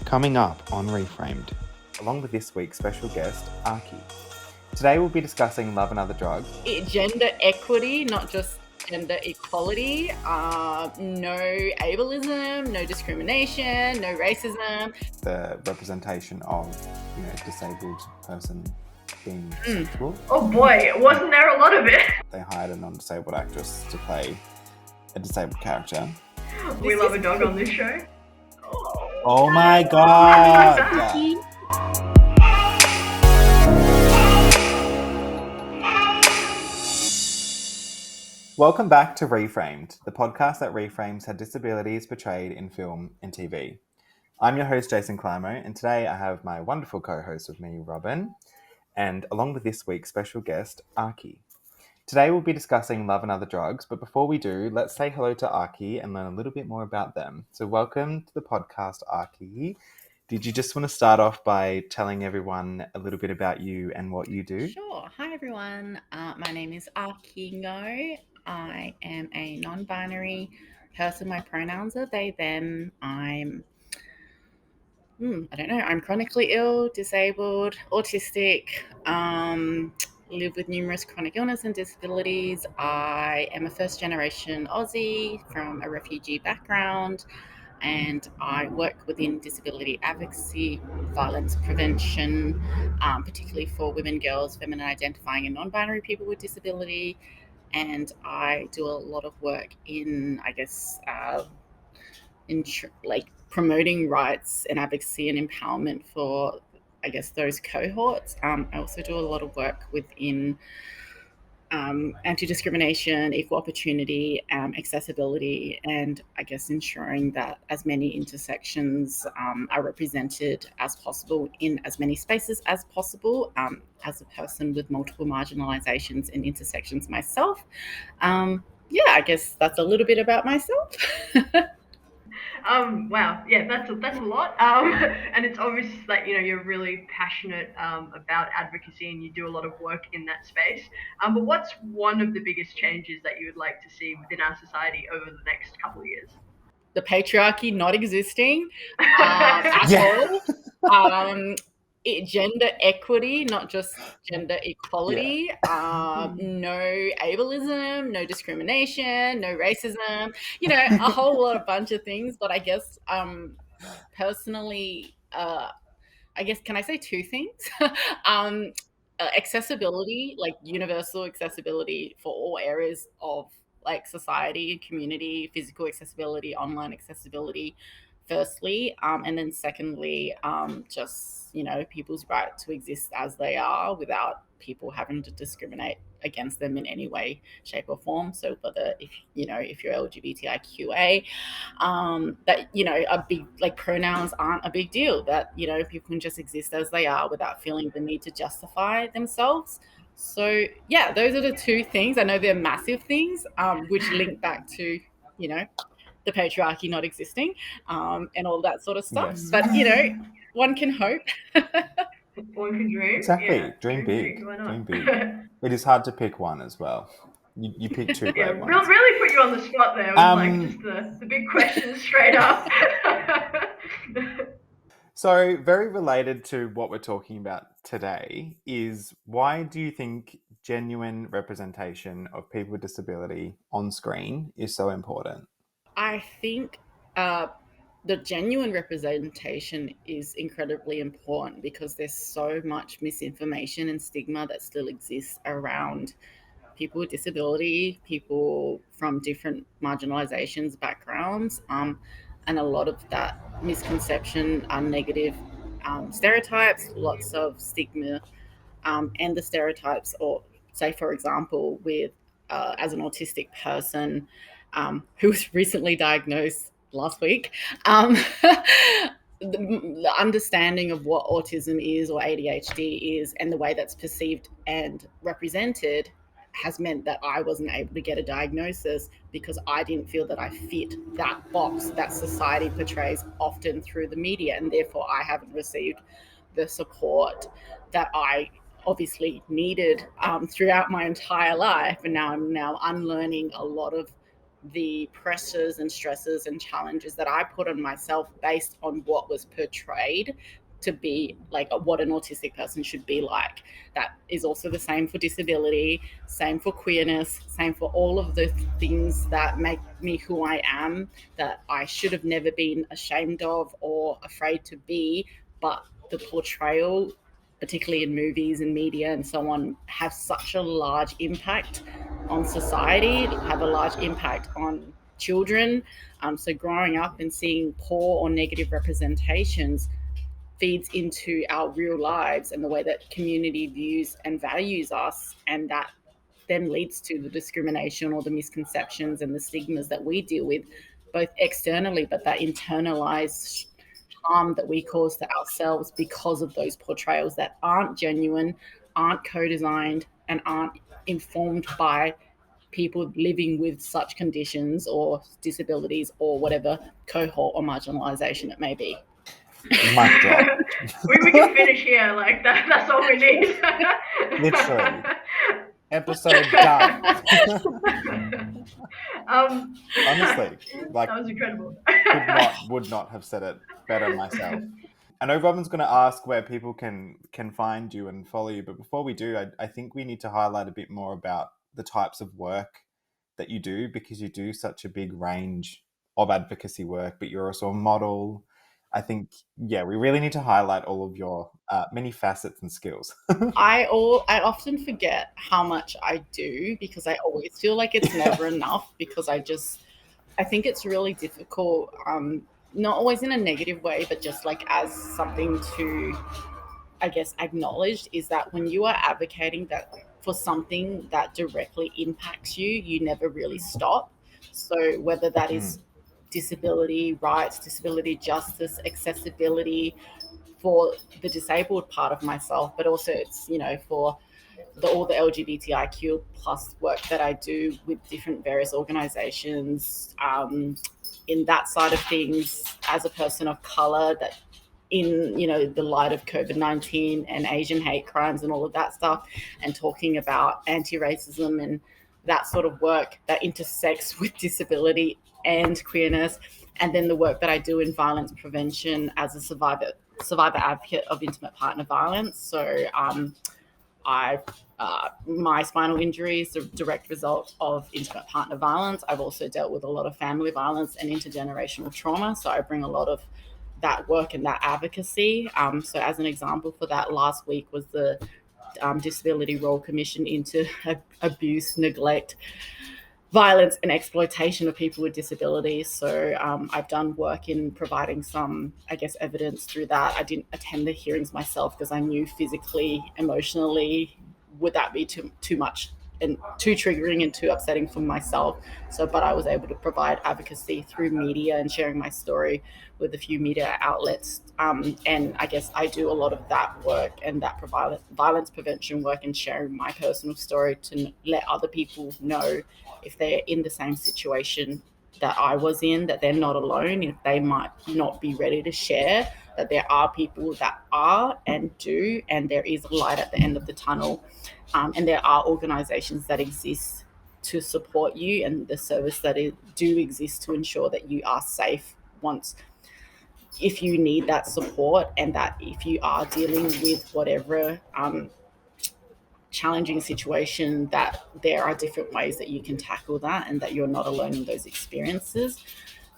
Coming up on ReFramed, along with this week's special guest, Akii. Today we'll be discussing love and other drugs. Gender equity, not just gender equality. No ableism, no discrimination, no racism. The representation of, disabled person being sexual. Oh boy, wasn't there a lot of it? They hired a non-disabled actress to play a disabled character. We love a dog on this show. Oh my god! Welcome back to ReFramed, the podcast that reframes how disability is portrayed in film and TV. I'm your host, Jason Climo, and today I have my wonderful co-host with me, Robin, and along with this week's special guest, Akii. Today we'll be discussing love and other drugs, but before we do, let's say hello to Akii and learn a little bit more about them. So welcome to the podcast, Akii. Did you just want to start off by telling everyone a little bit about you and what you do? Sure. Hi, everyone. My name is Akii Ngo. I am a non-binary person. My pronouns are they, them. I'm chronically ill, disabled, autistic, live with numerous chronic illness and disabilities. I am a first-generation Aussie from a refugee background, and I work within disability advocacy, violence prevention, particularly for women, girls, feminine identifying and non-binary people with disability. And I do a lot of work in, promoting rights and advocacy and empowerment for, those cohorts. I also do a lot of work within anti-discrimination, equal opportunity, accessibility, and ensuring that as many intersections are represented as possible in as many spaces as possible. As a person with multiple marginalizations and intersections myself, I guess that's a little bit about myself. Wow, yeah, that's a lot. And it's obvious that you're really passionate about advocacy and you do a lot of work in that space. But what's one of the biggest changes that you would like to see within our society over the next couple of years? The patriarchy not existing at all. Gender equity, not just gender equality. No ableism, no discrimination, no racism. A whole bunch of things. But I guess personally, can I say two things? Accessibility, like universal accessibility for all areas of society and community, physical accessibility, online accessibility, firstly, and then secondly, people's right to exist as they are without people having to discriminate against them in any way, shape, or form. So whether if you're LGBTIQA, that a big pronouns aren't a big deal. That people can just exist as they are without feeling the need to justify themselves. So yeah, those are the two things. I know they're massive things, which link back to the patriarchy not existing, and all that sort of stuff. Yes. But one can hope. One can dream. Exactly. Yeah. Dream big. Why not? Dream big. It is hard to pick one as well. You pick two great ones. Really put you on the spot there with just the big questions straight up. So very related to what we're talking about today is, why do you think genuine representation of people with disability on screen is so important? I think the genuine representation is incredibly important because there's so much misinformation and stigma that still exists around people with disability, people from different marginalizations, backgrounds, and a lot of that misconception are negative stereotypes, lots of stigma, and the stereotypes, or say, for example, with as an autistic person who was recently diagnosed last week, the understanding of what autism is or ADHD is and the way that's perceived and represented has meant that I wasn't able to get a diagnosis because I didn't feel that I fit that box that society portrays often through the media, and therefore I haven't received the support that I obviously needed throughout my entire life. And now I'm unlearning a lot of the pressures and stresses and challenges that I put on myself based on what was portrayed to be like what an autistic person should be like. That is also the same for disability, same for queerness, same for all of the things that make me who I am, that I should have never been ashamed of or afraid to be. But the portrayal, particularly in movies and media and so on, have such a large impact on society, have a large impact on children. So growing up and seeing poor or negative representations feeds into our real lives and the way that community views and values us, and that then leads to the discrimination or the misconceptions and the stigmas that we deal with both externally, but that internalized harm that we cause to ourselves because of those portrayals that aren't genuine, aren't co-designed, and aren't informed by people living with such conditions or disabilities or whatever cohort or marginalization it may be. Mic drop. we can finish here. Like that's all we need. Literally. Episode done. Honestly, like, that was incredible. would not have said it better myself. I know Robin's going to ask where people can find you and follow you, but before we do, I think we need to highlight a bit more about the types of work that you do, because you do such a big range of advocacy work, but you're also a model. I think, we really need to highlight all of your many facets and skills. I often forget how much I do, because I always feel like it's never enough, because I think it's really difficult, not always in a negative way, but just like as something to, I guess, acknowledge, is that when you are advocating that for something that directly impacts you, you never really stop. So whether that is disability rights, disability justice, accessibility for the disabled part of myself, but also it's, for all the LGBTIQ plus work that I do with different various organizations, in that side of things, as a person of color, that in the light of COVID-19 and Asian hate crimes and all of that stuff, and talking about anti-racism and that sort of work that intersects with disability and queerness, and then the work that I do in violence prevention as a survivor advocate of intimate partner violence. So my spinal injury is a direct result of intimate partner violence. I've also dealt with a lot of family violence and intergenerational trauma, so I bring a lot of that work and that advocacy. So as an example for that, last week was the Disability Royal Commission into abuse, neglect, violence and exploitation of people with disabilities. So I've done work in providing some, I guess, evidence through that. I didn't attend the hearings myself because I knew physically, emotionally, would that be too much and too triggering and too upsetting for myself. So, but I was able to provide advocacy through media and sharing my story with a few media outlets. And I guess I do a lot of that work and that violence prevention work, and sharing my personal story to let other people know, if they're in the same situation that I was in, that they're not alone, if they might not be ready to share, that there are people that are and do, and there is a light at the end of the tunnel. And there are organizations that exist to support you, and the service that do exist to ensure that you are safe if you need that support, and that if you are dealing with whatever challenging situation, that there are different ways that you can tackle that, and that you're not alone in those experiences.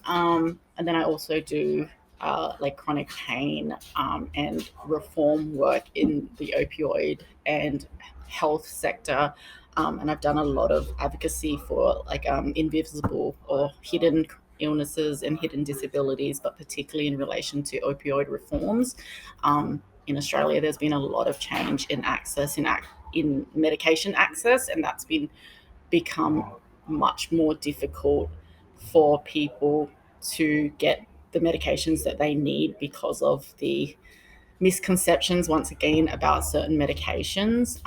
And then I also do like chronic pain and reform work in the opioid and health sector. And I've done a lot of advocacy for like invisible or hidden illnesses and hidden disabilities, but particularly in relation to opioid reforms. In Australia, there's been a lot of change in access, in medication access, and that's become much more difficult for people to get the medications that they need because of the misconceptions, once again, about certain medications.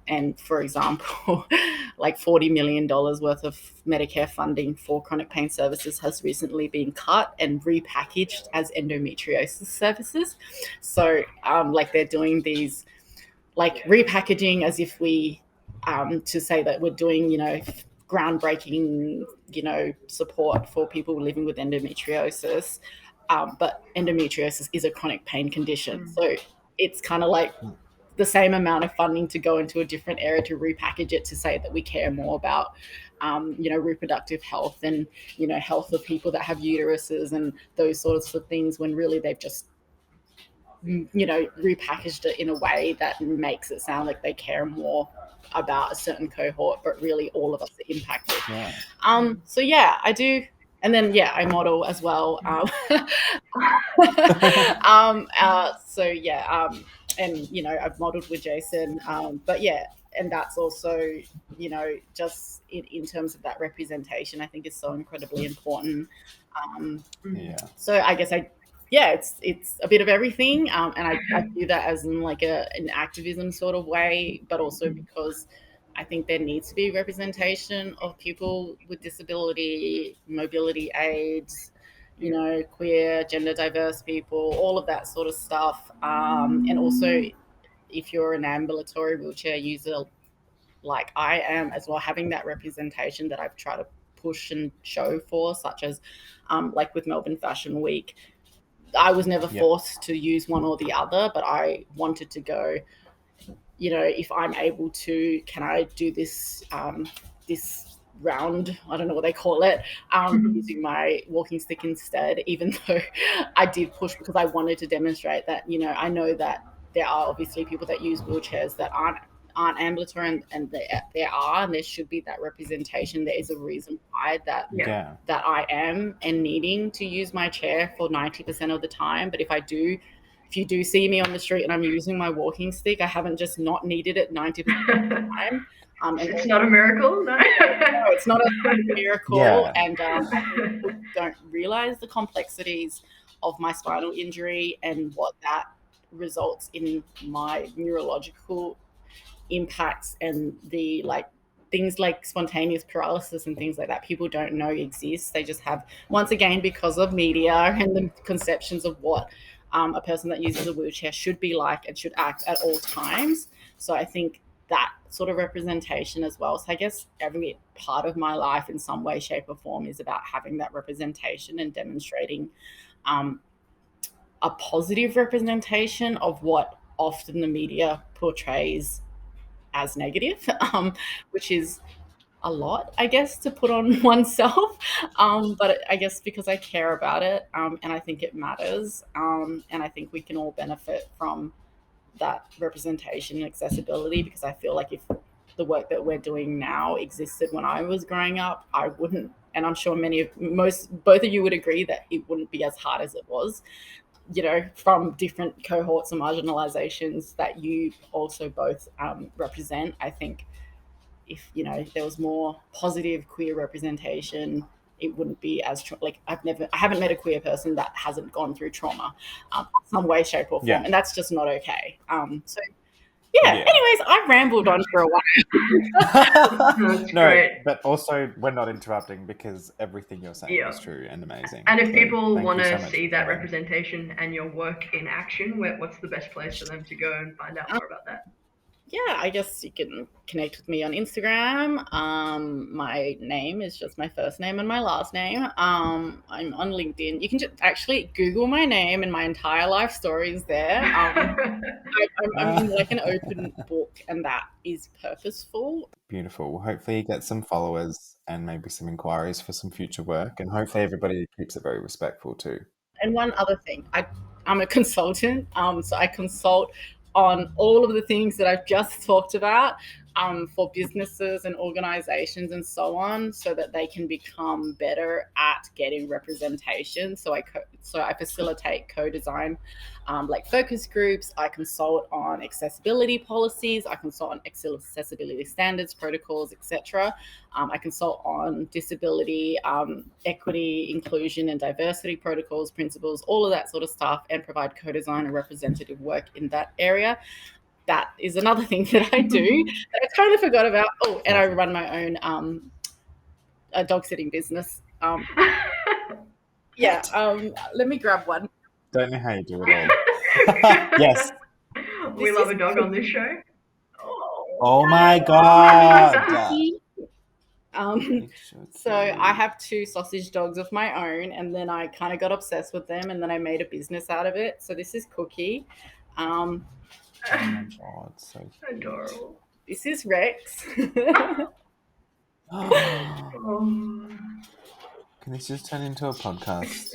And for example, like $40 million worth of Medicare funding for chronic pain services has recently been cut and repackaged as endometriosis services. So like they're doing these like repackaging as if we to say that we're doing groundbreaking, support for people living with endometriosis. But endometriosis is a chronic pain condition. So it's kind of like the same amount of funding to go into a different area to repackage it to say that we care more about, reproductive health and, health of people that have uteruses and those sorts of things, when really they've just, repackaged it in a way that makes it sound like they care more about a certain cohort, but really all of us are impacted. Yeah. So yeah, I do. And then, I model as well. And, I've modeled with Jason. But yeah, and that's also, just in terms of that representation, I think is so incredibly important. So I guess it's a bit of everything. And I do that as in like an activism sort of way, but also because I think there needs to be representation of people with disability, mobility aids, queer, gender diverse people, all of that sort of stuff. And also, if you're an ambulatory wheelchair user like I am as well, having that representation that I've tried to push and show for, such as like with Melbourne Fashion Week, I was never forced to use one or the other, but I wanted to go, if I'm able to, can I do this this round, I don't know what they call it, using my walking stick instead, even though I did push because I wanted to demonstrate that, I know that there are obviously people that use wheelchairs that aren't ambulatory, and there are, and there should be that representation. There is a reason why that I am and needing to use my chair for 90% of the time. But if you do see me on the street and I'm using my walking stick, I haven't just not needed it 90% of the time. And it's not a miracle, no? No, it's not a miracle. Yeah. And people don't realize the complexities of my spinal injury and what that results in my neurological impacts, and the things like spontaneous paralysis and things like that people don't know exist. They just have, once again, because of media and the conceptions of what a person that uses a wheelchair should be like and should act at all times. So I think that sort of representation as well. So I guess every part of my life in some way, shape or form is about having that representation and demonstrating a positive representation of what often the media portrays as negative, which is a lot, I guess, to put on oneself. But I guess because I care about it, and I think it matters, and I think we can all benefit from that representation and accessibility, because I feel like if the work that we're doing now existed when I was growing up, I wouldn't, and I'm sure both of you would agree that it wouldn't be as hard as it was, from different cohorts and marginalizations that you also both represent. I think if, there was more positive queer representation, it wouldn't be as I haven't met a queer person that hasn't gone through trauma, some way, shape or form, and that's just not okay. So anyways, I've rambled on for a while. That's great. But also we're not interrupting, because everything you're saying is true and amazing. And if people want to see that representation and your work in action, what's the best place for them to go and find out more about that? I guess you can connect with me on Instagram. My name is just my first name and my last name. I'm on LinkedIn. You can just actually Google my name, and my entire life story is there. I'm like an open book, and that is purposeful. Beautiful. Well, hopefully you get some followers and maybe some inquiries for some future work, and hopefully everybody keeps it very respectful too. And one other thing, I'm a consultant, so I consult on all of the things that I've just talked about, for businesses and organizations and so on, so that they can become better at getting representation. So I facilitate co-design, like focus groups. I consult on accessibility policies. I consult on accessibility standards, protocols, etc. I consult on disability, equity, inclusion, and diversity protocols, principles, all of that sort of stuff, and provide co-design and representative work in that area. That is another thing that I do that I totally forgot about. Oh, and I run my own a dog sitting business. Let me grab one. Don't know how you do it all. Yes. We love a dog on this show. Oh my God. So I have two sausage dogs of my own, and then I kind of got obsessed with them, and then I made a business out of it. So this is Cookie. Oh my god, so cute. Adorable. This is Rex. Oh. Can this just turn into a podcast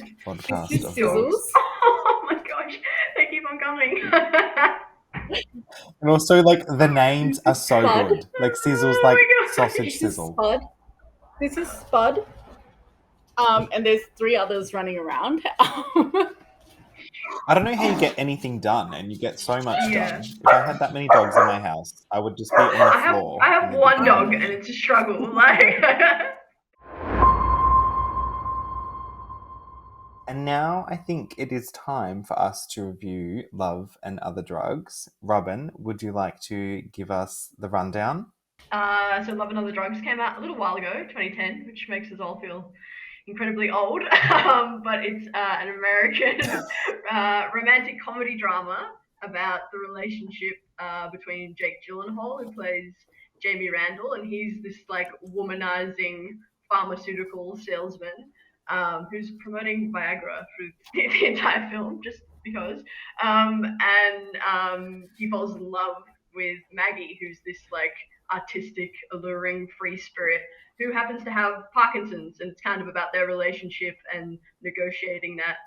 This is of Sizzles. dogs? Oh my gosh, they keep on coming. And also, like, the names are so Spud. good. Like, Sizzle's Oh like my gosh. sausage This is sizzle. Spud. This is Spud. And there's three others running around. I don't know how you get anything done, and you get so much Yeah. done. If I had that many dogs in my house, I would just be on the floor. I have and one it'd be dog, fine. and it's a struggle. Like. And now I think it is time for us to review Love and Other Drugs. Robin, would you like to give us the rundown? So Love and Other Drugs came out a little while ago, 2010, which makes us all feel incredibly old. But it's an American romantic comedy drama about the relationship between Jake Gyllenhaal, who plays Jamie Randall, and he's this like womanizing pharmaceutical salesman who's promoting Viagra through the entire film, just because. He falls in love with Maggie, who's this like artistic, alluring, free spirit who happens to have Parkinson's, and it's kind of about their relationship and negotiating that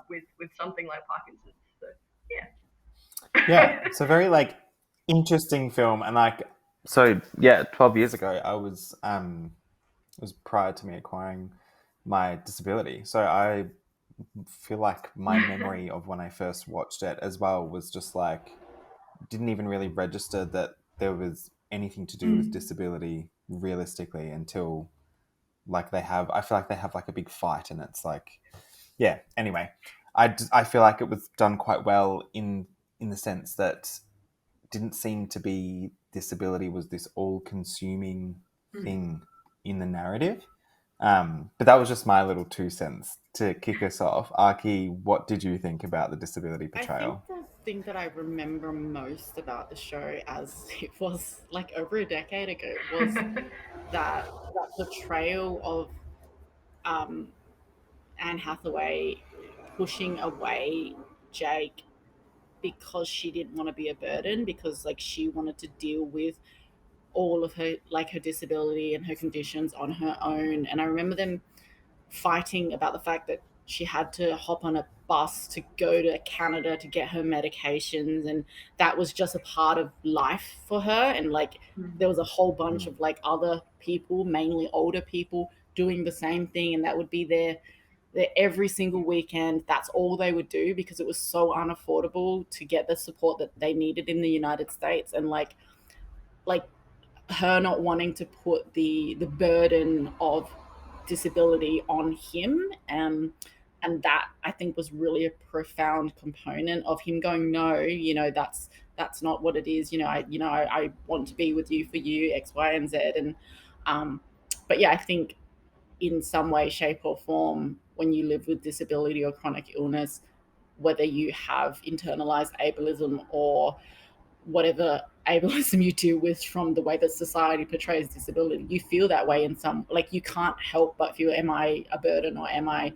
with something like Parkinson's. So yeah. Yeah, it's a very like interesting film, and like 12 years ago, I was it was prior to me acquiring my disability, so I feel like my memory of when I first watched it as well was just like didn't even really register that there was anything to do with disability realistically until like I feel like they have like a big fight, and it's like yeah. Anyway, I feel like it was done quite well in the sense that didn't seem to be disability was this all-consuming thing in the narrative. But that was just my little 2 cents to kick us off. Aki, what did you think about the disability portrayal? I think the thing that I remember most about the show, as it was like over a decade ago, was that portrayal of Anne Hathaway pushing away Jake because she didn't want to be a burden, because like she wanted to deal with all of her like her disability and her conditions on her own. And I remember them fighting about the fact that she had to hop on a bus to go to Canada to get her medications, and that was just a part of life for her. And like there was a whole bunch of like other people, mainly older people, doing the same thing, and that would be their every single weekend. That's all they would do because it was so unaffordable to get the support that they needed in the United States. And like her not wanting to put the burden of disability on him, and that I think was really a profound component of him going, no, that's not what it is. I want to be with you for you, X, Y, and Z. And but yeah, I think in some way, shape, or form, when you live with disability or chronic illness, whether you have internalized ableism or whatever ableism you deal with from the way that society portrays disability, you feel that way in some, like you can't help but feel, am I a burden, or am I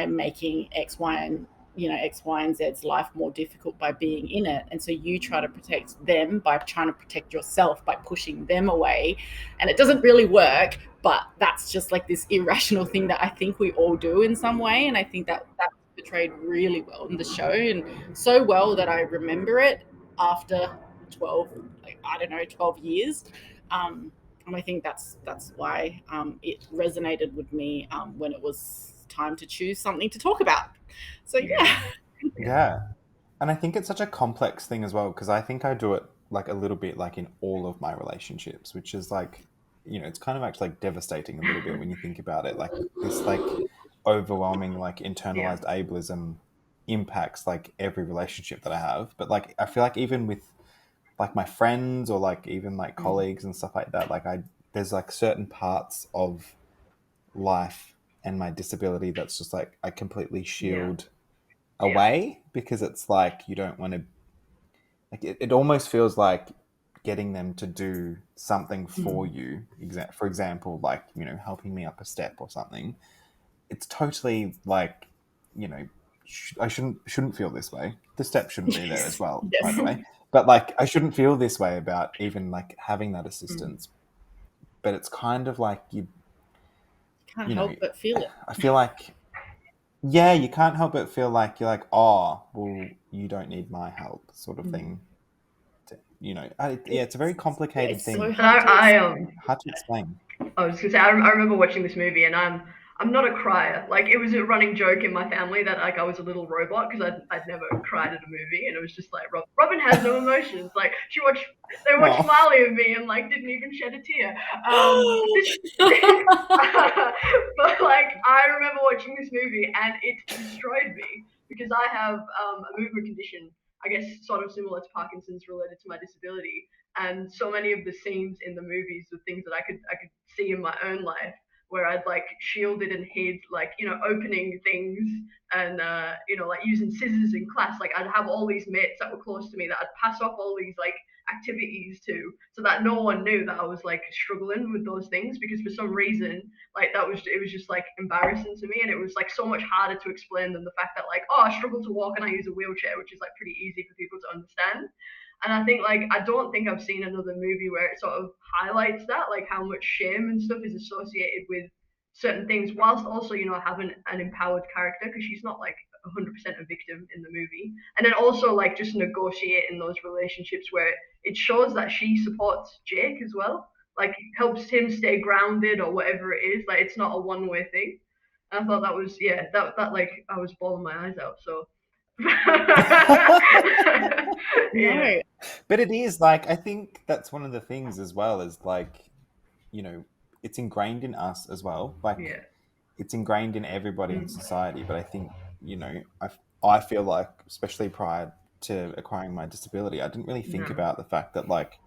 making X, Y, and Z's life more difficult by being in it? And so you try to protect them by trying to protect yourself by pushing them away. And it doesn't really work, but that's just like this irrational thing that I think we all do in some way. And I think that that's portrayed really well in the show, and so well that I remember it after 12 years. And I think that's why it resonated with me when it was time to choose something to talk about. So yeah. Yeah. And I think it's such a complex thing as well, because I think I do it like a little bit like in all of my relationships, which is like, it's kind of actually like devastating a little bit when you think about it. Like this like overwhelming like internalized ableism impacts like every relationship that I have. But like I feel like even with like my friends or like even like colleagues and stuff like that, like there's like certain parts of life and my disability that's just like I completely shield away, because it's like you don't want to, like it almost feels like getting them to do something for you, for example, like, you know, helping me up a step or something, it's totally like, you know, I shouldn't feel this way. The step shouldn't be there as well, by the way. But like, I shouldn't feel this way about even like having that assistance. But it's kind of like you can't help but feel it. I feel like, yeah, you can't help but feel like you're like, oh, well, you don't need my help, sort of thing. You know, it's a very complicated thing. So hard to explain. I was gonna say, I remember watching this movie, and I'm not a crier. Like, it was a running joke in my family that like I was a little robot because I'd never cried at a movie, and it was just like Robin has no emotions. Like, they watched Marley and me and like didn't even shed a tear. But like, I remember watching this movie and it destroyed me because I have a movement condition, I guess sort of similar to Parkinson's related to my disability. And so many of the scenes in the movies were things that I could see in my own life, where I'd like shielded and hid, like, you know, opening things and you know, like using scissors in class. Like, I'd have all these mates that were close to me that I'd pass off all these like activities to, so that no one knew that I was like struggling with those things, because for some reason, like, it was just like embarrassing to me, and it was like so much harder to explain than the fact that like, oh, I struggle to walk and I use a wheelchair, which is like pretty easy for people to understand. And I think, like, I don't think I've seen another movie where it sort of highlights that, like how much shame and stuff is associated with certain things, whilst also, you know, having an empowered character, because she's not like 100% a victim in the movie. And then also like just negotiating those relationships where it shows that she supports Jake as well, like helps him stay grounded or whatever it is. Like, it's not a one-way thing. And I thought that was, yeah, that like, I was bawling my eyes out. So No. But it is like, I think that's one of the things as well, is like, you know, it's ingrained in us as well. Like, it's ingrained in everybody in society. But I think, you know, I feel like, especially prior to acquiring my disability, I didn't really think about the fact that, like,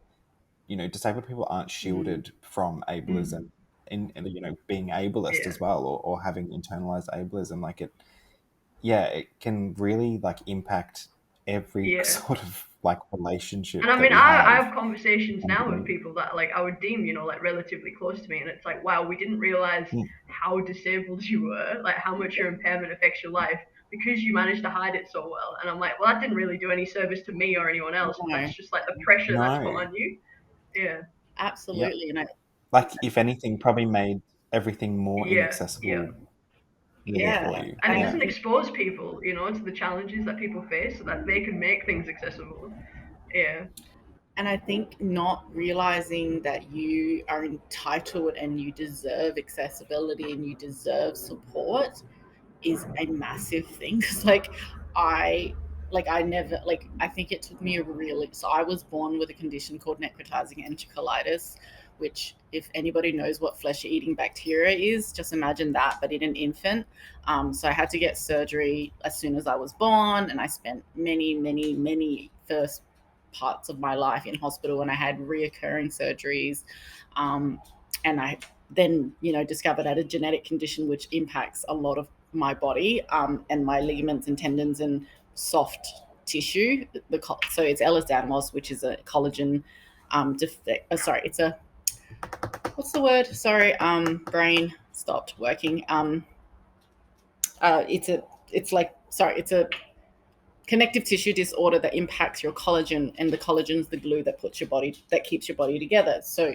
you know, disabled people aren't shielded from ableism, in you know, being ableist as well, or having internalized ableism. Like, it can really like impact every sort of like relationship. And I mean, I have conversations now with people that like I would deem, you know, like relatively close to me, and it's like, wow, we didn't realize how disabled you were, like how much your impairment affects your life, because you managed to hide it so well. And I'm like, well, that didn't really do any service to me or anyone else. No. That's just like the pressure that's put on you. Yeah, absolutely. Yep. Like, if anything, probably made everything more inaccessible. For you. And it doesn't expose people, you know, to the challenges that people face, so that they can make things accessible. Yeah. And I think not realizing that you are entitled and you deserve accessibility and you deserve support is a massive thing. Because I think it took me so I was born with a condition called necrotizing enterocolitis, which, if anybody knows what flesh-eating bacteria is, just imagine that, but in an infant. So I had to get surgery as soon as I was born, and I spent many first parts of my life in hospital, and I had reoccurring surgeries. And I then, you know, discovered I had a genetic condition which impacts a lot of my body, and my ligaments and tendons and soft tissue. So it's Ehlers-Danlos, which is a collagen defect. It's a, what's the word? Brain stopped working. It's a connective tissue disorder that impacts your collagen, and the collagen's the glue that keeps your body together. So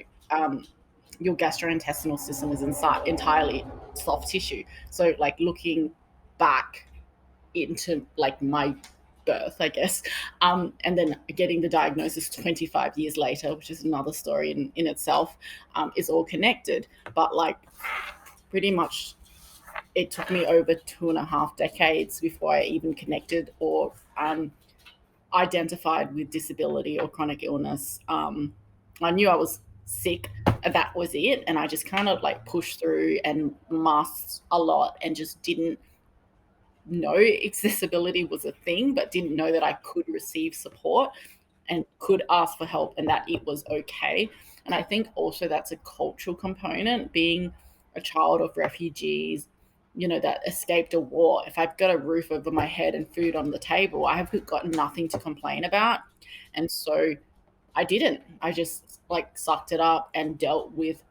your gastrointestinal system is entirely soft tissue. So like, looking back into like my birth, I guess, and then getting the diagnosis 25 years later, which is another story in itself, is all connected. But like, pretty much it took me over 2.5 decades before I even connected or identified with disability or chronic illness. I knew I was sick, and that was it, and I just kind of like pushed through and masked a lot, and just didn't know accessibility was a thing, but didn't know that I could receive support and could ask for help, and that it was okay. And I think also that's a cultural component, being a child of refugees, you know, that escaped a war. If I've got a roof over my head and food on the table, I have got nothing to complain about. And so I didn't. I just like sucked it up and dealt with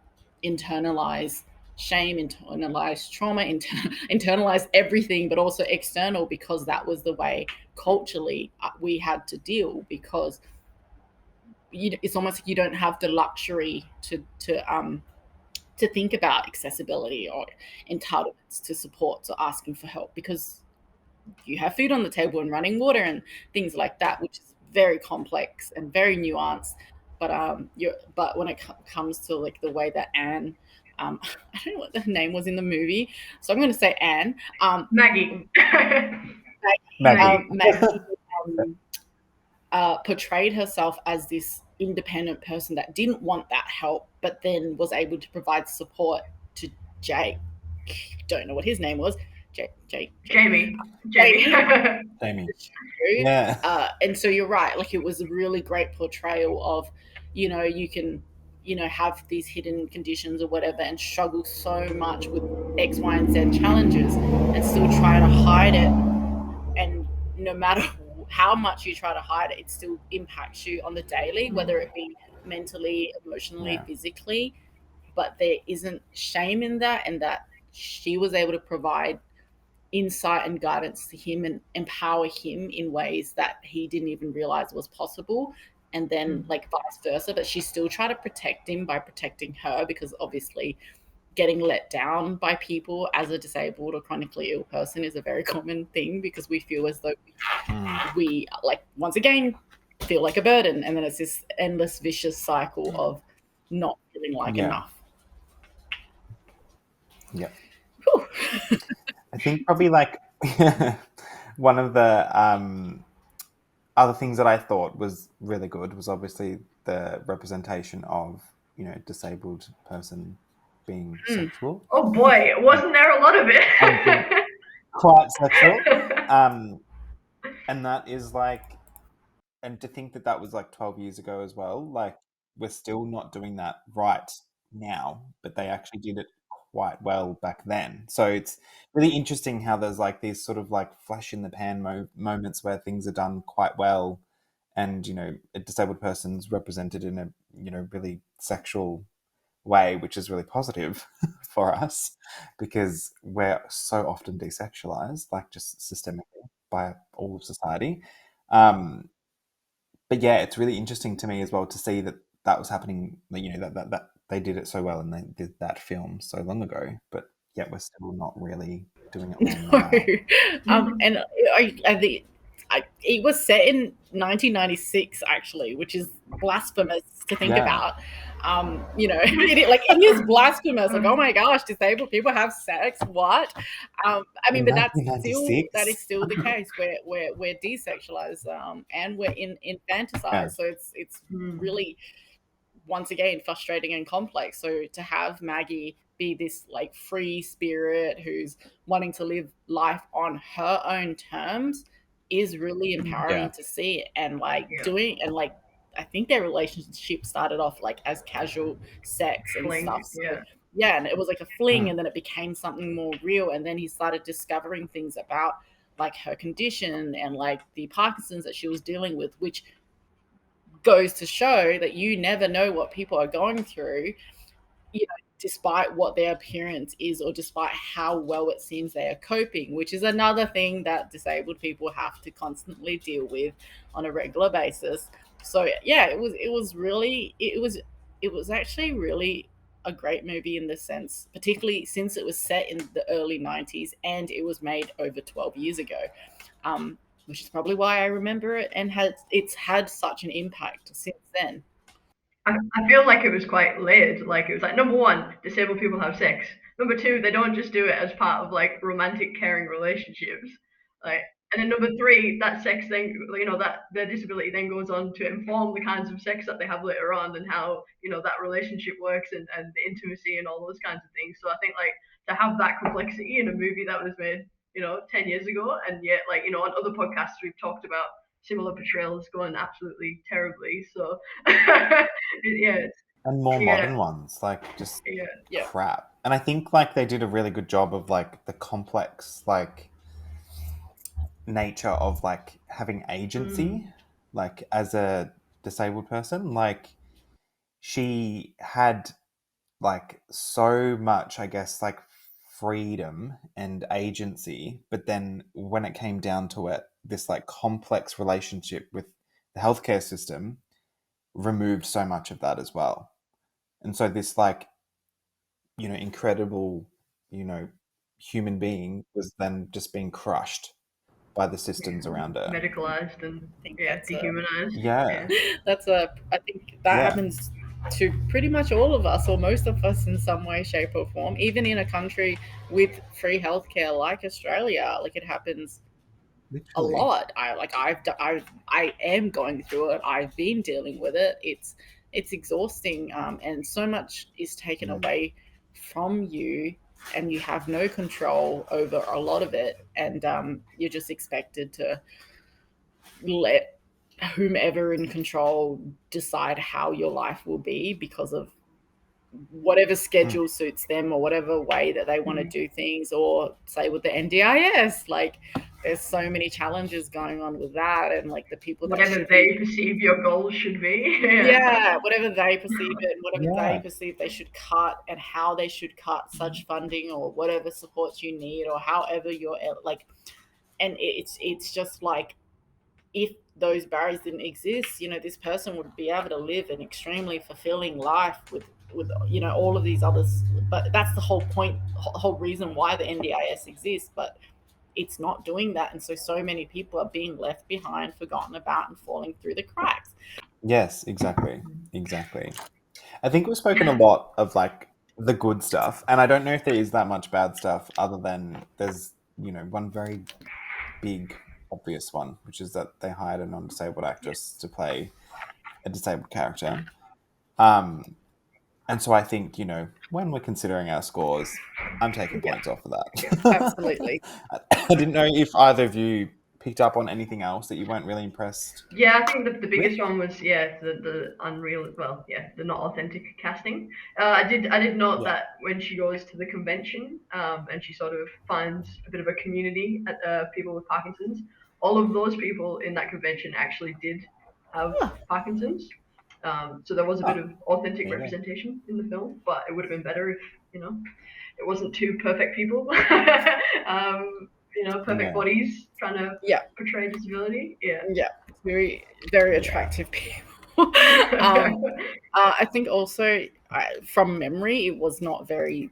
internalized shame, internalized trauma, internalized everything, but also external, because that was the way culturally we had to deal, because it's almost like you don't have the luxury to think about accessibility or entitlements to support or asking for help, because you have food on the table and running water and things like that, which is very complex and very nuanced. But when it comes to like the way that Anne, I don't know what the name was in the movie, so I'm going to say Anne. Maggie. Maggie. Maggie portrayed herself as this independent person that didn't want that help, but then was able to provide support to Jake. Don't know what his name was. Jamie. Jamie. Yeah. And so you're right. Like, it was a really great portrayal of, you can, have these hidden conditions or whatever and struggle so much with X, Y, and Z challenges and still try to hide it. And no matter how much you try to hide it, it still impacts you on the daily, whether it be mentally, emotionally, physically. But there isn't shame in that, and that she was able to provide insight and guidance to him and empower him in ways that he didn't even realize was possible. And then like vice versa, but she still tried to protect him by protecting her, because obviously getting let down by people as a disabled or chronically ill person is a very common thing, because we feel as though we like, once again, feel like a burden, and then it's this endless vicious cycle of not feeling like enough. Yeah. I think probably like one of the other things that I thought was really good was obviously the representation of, disabled person being sexual. Oh boy, wasn't there a lot of it? Quite sexual. And that is like, and to think that was like 12 years ago as well, like we're still not doing that right now, but they actually did it quite well back then. So it's really interesting how there's like these sort of like flash in the pan moments where things are done quite well, and a disabled person's represented in a really sexual way, which is really positive for us, because we're so often desexualized, like just systemically by all of society. But yeah, it's really interesting to me as well to see that was happening. That they did it so well, and they did that film so long ago. But yet we're still not really doing it well now. And it was set in 1996, actually, which is blasphemous to think about. It is blasphemous. Like, oh my gosh, disabled people have sex? What? I mean, but that is still the case. We're desexualized, and we're infanticized. So it's really, once again, frustrating and complex. So to have Maggie be this like free spirit who's wanting to live life on her own terms is really empowering to see. And like doing, and like, I think their relationship started off like as casual sex and stuff. So, and it was like a fling, and then it became something more real. And then he started discovering things about like her condition and like the Parkinson's that she was dealing with, which goes to show that you never know what people are going through, despite what their appearance is, or despite how well it seems they are coping, which is another thing that disabled people have to constantly deal with on a regular basis. So yeah, it was actually really a great movie in the sense, particularly since it was set in the early 90s and it was made over 12 years ago, which is probably why I remember it, and it's had such an impact since then. I feel like it was quite layered. Like, it was like, number one, disabled people have sex. Number two, they don't just do it as part of like romantic, caring relationships. Like, and then number three, that sex then, that their disability then goes on to inform the kinds of sex that they have later on, and how that relationship works, and the intimacy and all those kinds of things. So I think like to have that complexity in a movie that was made 10 years ago, and yet like on other podcasts we've talked about similar portrayals going absolutely terribly. So and more modern ones, like just crap. And I think like they did a really good job of like the complex like nature of like having agency, like as a disabled person. Like, she had like so much, I guess, like freedom and agency, but then when it came down to it, this like complex relationship with the healthcare system removed so much of that as well. And so this like, incredible, human being was then just being crushed by the systems around her. Medicalized and I think dehumanized. Yeah. I think that Yeah. happens to pretty much all of us or most of us in some way, shape, or form. Even in a country with free healthcare like Australia, like it happens a Literally. lot. I am going through it. I've been dealing with it. It's exhausting, and so much is taken away from you, and you have no control over a lot of it, and you're just expected to let whomever in control decide how your life will be because of whatever schedule suits them or whatever way that they want to do things. Or say with the NDIS, like there's so many challenges going on with that, and like the people that Whatever they perceive your goals should be. yeah, whatever they perceive it, and whatever they Yeah. perceive they should cut, and how they should cut such funding or whatever supports you need, or however you're like, and it's just like, if those barriers didn't exist, this person would be able to live an extremely fulfilling life with all of these others. But that's the whole point, whole reason why the NDIS exists. But it's not doing that, and so many people are being left behind, forgotten about, and falling through the cracks. Yes, exactly. I think we've spoken a lot of like the good stuff, and I don't know if there is that much bad stuff other than there's, one very big obvious one, which is that they hired a non-disabled actress to play a disabled character. And so I think, when we're considering our scores, I'm taking points off of that. Absolutely. I didn't know if either of you picked up on anything else that you weren't really impressed. Yeah, I think the biggest one was the unreal, well, the not authentic casting. I did note Yeah. that when she goes to the convention, and she sort of finds a bit of a community at people with Parkinson's. All of those people in that convention actually did have Parkinson's. So there was a bit of authentic There you go. representation in the film, but it would have been better if it wasn't two perfect people. Perfect bodies trying to portray disability. Yeah. Very, very attractive people. I think also, from memory, it was not very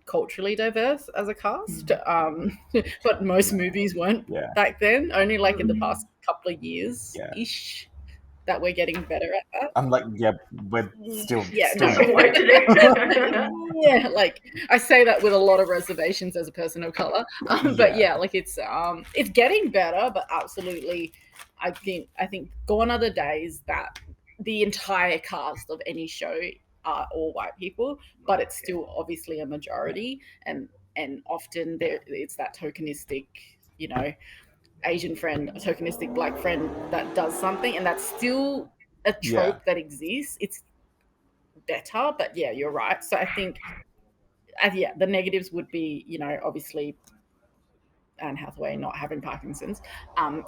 culturally diverse as a cast. But most movies weren't back then. Only like in the past couple of years ish that we're getting better at that. I'm like, we're still some work to do. Yeah, like I say that with a lot of reservations as a person of color, but like it's getting better. But absolutely, I think gone are the days that the entire cast of any show are all white people, but it's still obviously a majority, and often it's that tokenistic, Asian friend, a tokenistic black friend that does something, and that's still a trope that exists. It's better, but you're right. So I think, the negatives would be, obviously Anne Hathaway not having Parkinson's, and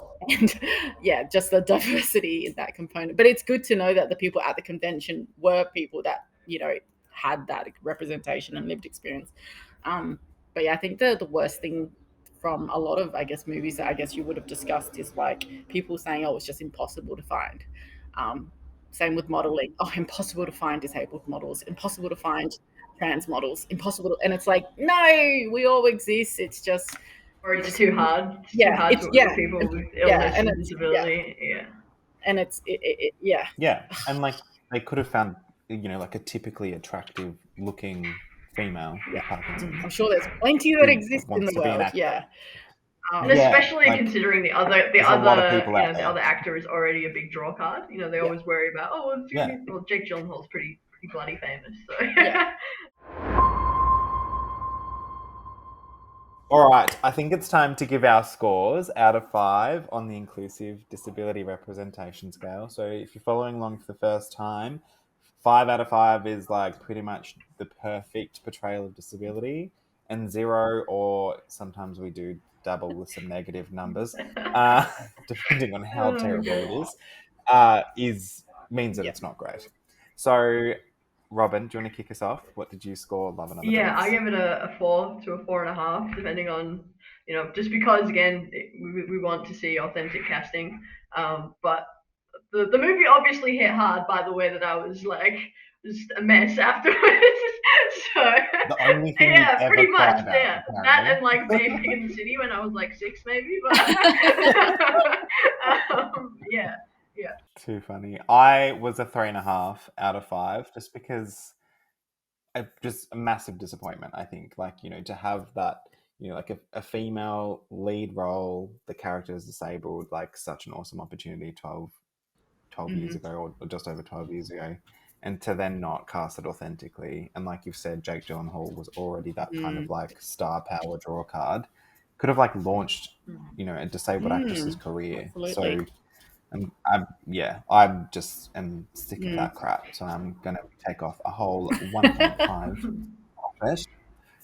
just the diversity in that component. But it's good to know that the people at the convention were people that had that representation and lived experience. But I think the worst thing from a lot of, I guess, movies that I guess you would have discussed is like people saying, "Oh, it's just impossible to find." Same with modeling. Oh, impossible to find disabled models. Impossible to find trans models. Impossible to, and it's like, no, we all exist. It's just, or it's too hard. It's too hard to with people with illness and disability. And it's and like they could have found like a typically attractive looking female with Parkinson's. I'm sure there's plenty that exist in the world. And especially considering the other actor is already a big draw card. They always worry about, well, Jake Gyllenhaal's pretty bloody famous. So. All right, I think it's time to give our scores out of 5 on the inclusive disability representation scale. So if you're following along for the first time, 5 out of 5 is like pretty much the perfect portrayal of disability, and 0, or sometimes we do double with some negative numbers, depending on how terrible it is means that Yeah. it's not great. So, Robin, do you want to kick us off? What did you score Love and Other Yeah, I Things? give it a 4 to a 4.5, depending on, just because, again, we want to see authentic casting. But the movie obviously hit hard by the way that I was like just a mess afterwards. So The only thing you've yeah, ever pretty much. cried about, Yeah, that apparently. and like being big in the city when I was like 6, maybe. But yeah, yeah. Too funny. I was a 3.5 out of 5, just because just a massive disappointment, I think. Like, to have that, like a female lead role, the character is disabled, like such an awesome opportunity 12 years ago, or just over 12 years ago. And to then not cast it authentically. And like you've said, Jake Gyllenhaal was already that kind of like star power draw card. Could have like launched, a disabled actress's career. Absolutely. So I just am sick of that crap. So I'm gonna take off a whole 1.5 off it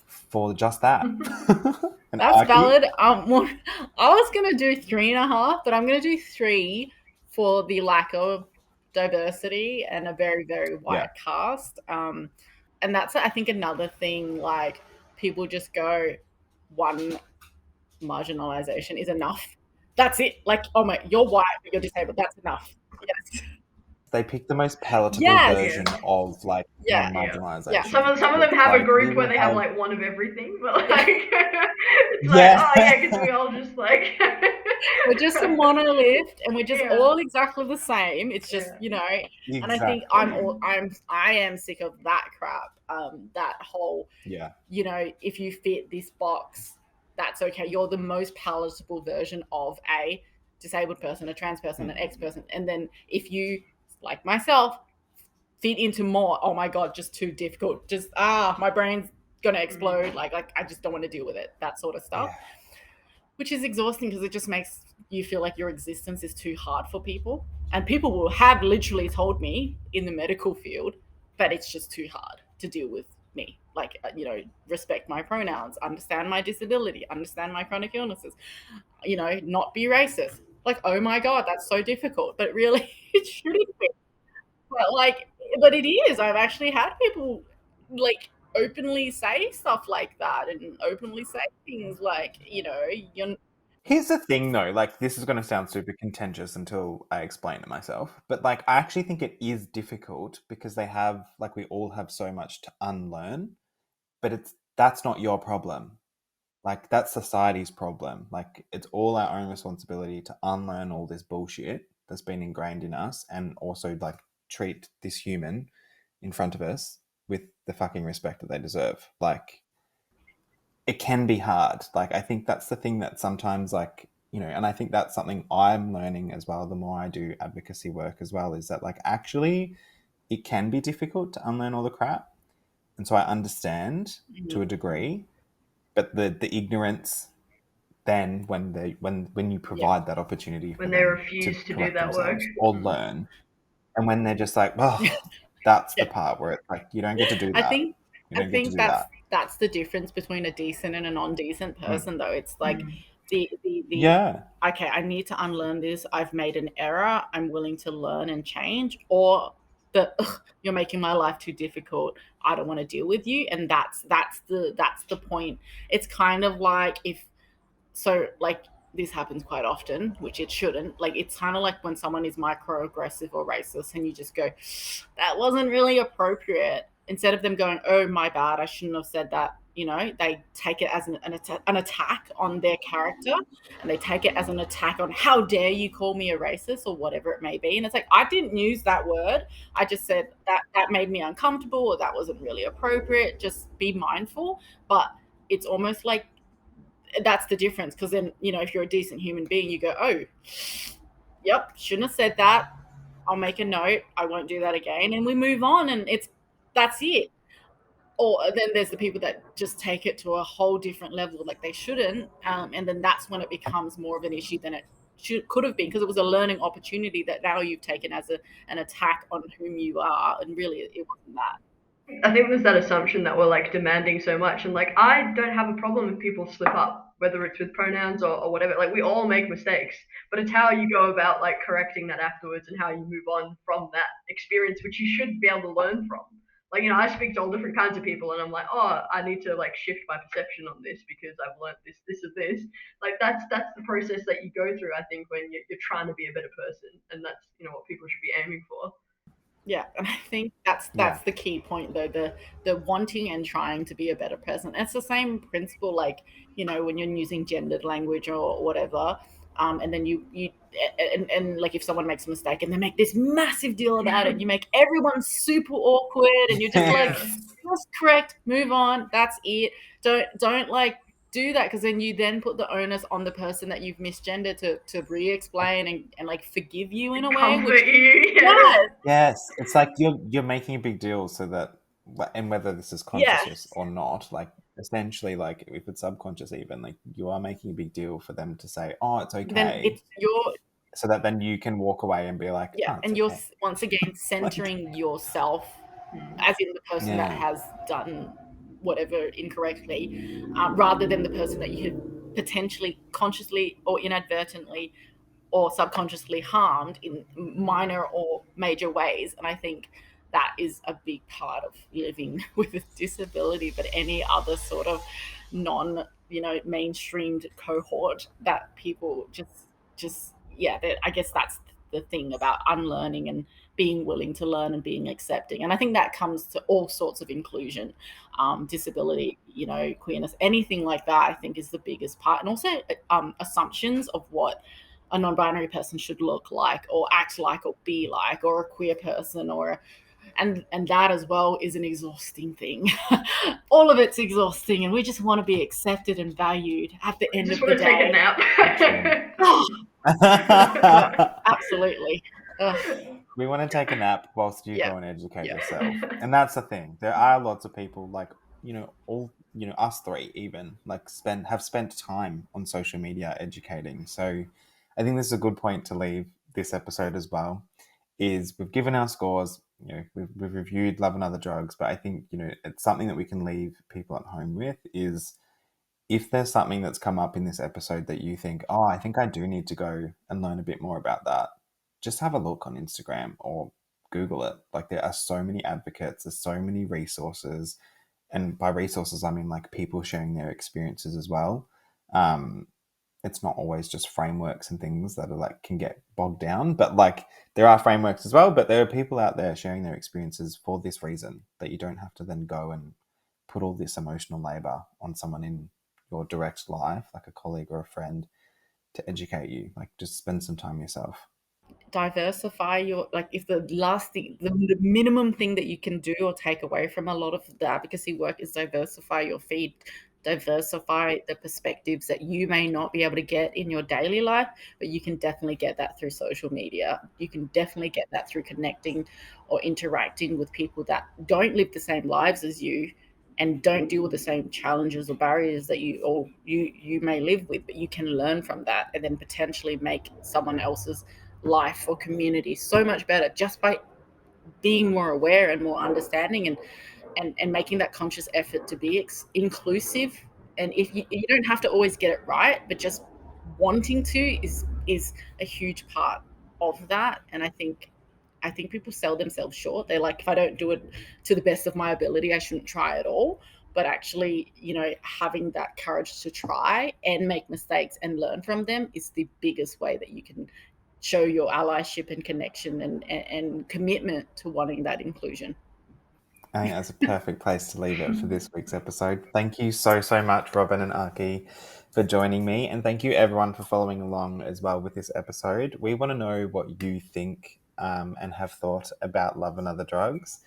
for just that. And That's Akii? valid. Well, I was gonna do 3.5, but I'm gonna do 3 for the lack of diversity and a very, very white cast. And that's, I think, another thing. Like, people just go, one marginalization is enough. That's it. Like, oh my, you're white, but you're disabled. That's enough. Yes. They picked the most palatable Yes. version of like Yeah. marginalization. Yeah. Some of them have a group where they have like one of everything, but like it's like, oh yeah, because we all just like we're just a monolith, and we're just all exactly the same. It's just Exactly. and I think I am sick of that crap. That whole if you fit this box, that's okay. You're the most palatable version of a disabled person, a trans person, an X person, and then if you, like myself, fit into more, oh my god, just too difficult. Just my brain's gonna explode. Like I just don't want to deal with it. That sort of stuff. Yeah. Which is exhausting because it just makes you feel like your existence is too hard for people. And people will have literally told me in the medical field that it's just too hard to deal with me. Like, respect my pronouns, understand my disability, understand my chronic illnesses, not be racist. Like, oh my God, that's so difficult. But really, it shouldn't be. But it is. I've actually had people like openly say stuff like that and openly say things like, you're. Here's the thing though, like this is going to sound super contentious until I explain it myself, but like I actually think it is difficult because we all have so much to unlearn, but that's not your problem. Like that's society's problem. Like it's all our own responsibility to unlearn all this bullshit that's been ingrained in us, and also like treat this human in front of us with the fucking respect that they deserve. Like it can be hard. Like I think that's the thing that sometimes and I think that's something I'm learning as well the more I do advocacy work as well, is that like actually it can be difficult to unlearn all the crap. And so I understand to a degree, but the ignorance then when you provide that opportunity when they refuse to do that work or learn, and when they're just like, oh, that's the part where it's like you don't get to do that. I think that's the difference between a decent and a non-decent person, though. It's like okay, I need to unlearn this. I've made an error. I'm willing to learn and change. Or you're making my life too difficult. I don't want to deal with you. And that's the point. It's kind of like this happens quite often, which it shouldn't. Like it's kind of like when someone is microaggressive or racist, and you just go, that wasn't really appropriate. Instead of them going, oh, my bad, I shouldn't have said that. They take it as an attack on their character, and they take it as an attack on, how dare you call me a racist or whatever it may be. And it's like, I didn't use that word. I just said that made me uncomfortable, or that wasn't really appropriate. Just be mindful. But it's almost like that's the difference, because then, if you're a decent human being, you go, oh, yep, shouldn't have said that. I'll make a note. I won't do that again. And we move on, and that's it. Or then there's the people that just take it to a whole different level, like they shouldn't. And then that's when it becomes more of an issue than it could have been, because it was a learning opportunity that now you've taken as an attack on whom you are. And really, it wasn't that. I think there's that assumption that we're like demanding so much, and like I don't have a problem if people slip up, whether it's with pronouns or whatever. Like we all make mistakes, but it's how you go about like correcting that afterwards and how you move on from that experience, which you should be able to learn from. Like I speak to all different kinds of people, and I'm like, oh, I need to like shift my perception on this because I've learned this, or this. Like that's the process that you go through. I think when you're trying to be a better person, and that's what people should be aiming for. Yeah, and I think that's Yeah. the key point though, the wanting and trying to be a better person. It's the same principle, like when you're using gendered language or whatever, and then you and like if someone makes a mistake and they make this massive deal about it, you make everyone super awkward, and you're just like, Yeah. just correct, move on, that's it. Don't like do that, because then you then put the onus on the person that you've misgendered to re-explain and like forgive you in a way, Comfort which you. Yeah. yes, Yes, it's like you're making a big deal so that, and whether this is conscious yes. or not, like essentially, like if it's subconscious, even like you are making a big deal for them to say, "Oh, it's Then okay," it's your, so that then you can walk away and be like, yeah, "Oh, it's and you're okay." once again Like, centering yourself as in the person that yeah, has done whatever incorrectly, rather than the person that you had potentially consciously or inadvertently or subconsciously harmed in minor or major ways. And I think that is a big part of living with a disability, but any other sort of non, mainstreamed cohort that people just yeah, I guess that's the thing about unlearning and being willing to learn and being accepting. And I think that comes to all sorts of inclusion, disability, queerness, anything like that, I think is the biggest part. And also assumptions of what a non-binary person should look like or act like or be like, or a queer person, or and that as well is an exhausting thing. All of it's exhausting, and we just want to be accepted and valued at the You end just of the want to take a day. nap. true. Oh, yeah, absolutely. Ugh, We want to take a nap whilst you yeah, go and educate yeah. yourself, and that's the thing. There are lots of people like all us three even like have spent time on social media educating. So I think this is a good point to leave this episode as well. Is we've given our scores, we've reviewed Love and Other Drugs, but I think it's something that we can leave people at home with is if there's something that's come up in this episode that you think, oh, I think I do need to go and learn a bit more about that, just have a look on Instagram or Google it. Like there are so many advocates, there's so many resources. And by resources, I mean like people sharing their experiences as well. Um, it's not always just frameworks and things that are like can get bogged down, but like there are frameworks as well, but there are people out there sharing their experiences for this reason that you don't have to then go and put all this emotional labor on someone in your direct life, like a colleague or a friend, to educate you. Like just spend some time yourself. Diversify your, like, if the last thing, the minimum thing that you can do or take away from a lot of the advocacy work is diversify your feed, diversify the perspectives that you may not be able to get in your daily life, but you can definitely get that through social media. You can definitely get that through connecting or interacting with people that don't live the same lives as you and don't deal with the same challenges or barriers that you may live with, but you can learn from that and then potentially make someone else's life or community so much better just by being more aware and more understanding, and making that conscious effort to be inclusive. And if you don't have to always get it right, but just wanting to is a huge part of that. And I think people sell themselves short. They're like, if I don't do it to the best of my ability, I shouldn't try at all. But actually, having that courage to try and make mistakes and learn from them is the biggest way that you can show your allyship and connection and commitment to wanting that inclusion. I think that's a perfect place to leave it for this week's episode. Thank you so, so much, Robin and Aki, for joining me. And thank you, everyone, for following along as well with this episode. We want to know what you think and have thought about Love and Other Drugs.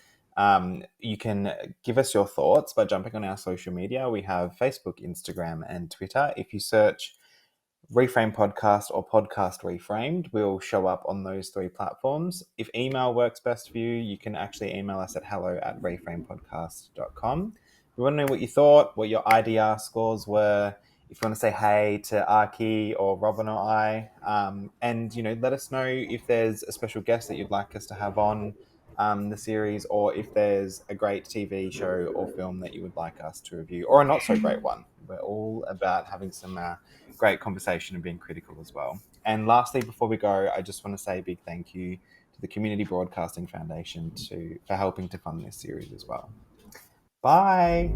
You can give us your thoughts by jumping on our social media. We have Facebook, Instagram, and Twitter. If you search ReFrame Podcast or Podcast ReFramed will show up on those three platforms. If email works best for you, you can actually email us at hello@reframepodcast.com. We want to know what you thought, what your IDR scores were. If you want to say hey to Aki or Robin or I, and let us know if there's a special guest that you'd like us to have on. the series, or if there's a great TV show or film that you would like us to review, or a not so great one. We're all about having some great conversation and being critical as well. And lastly, before we go, I just want to say a big thank you to the Community Broadcasting Foundation for helping to fund this series as well. Bye.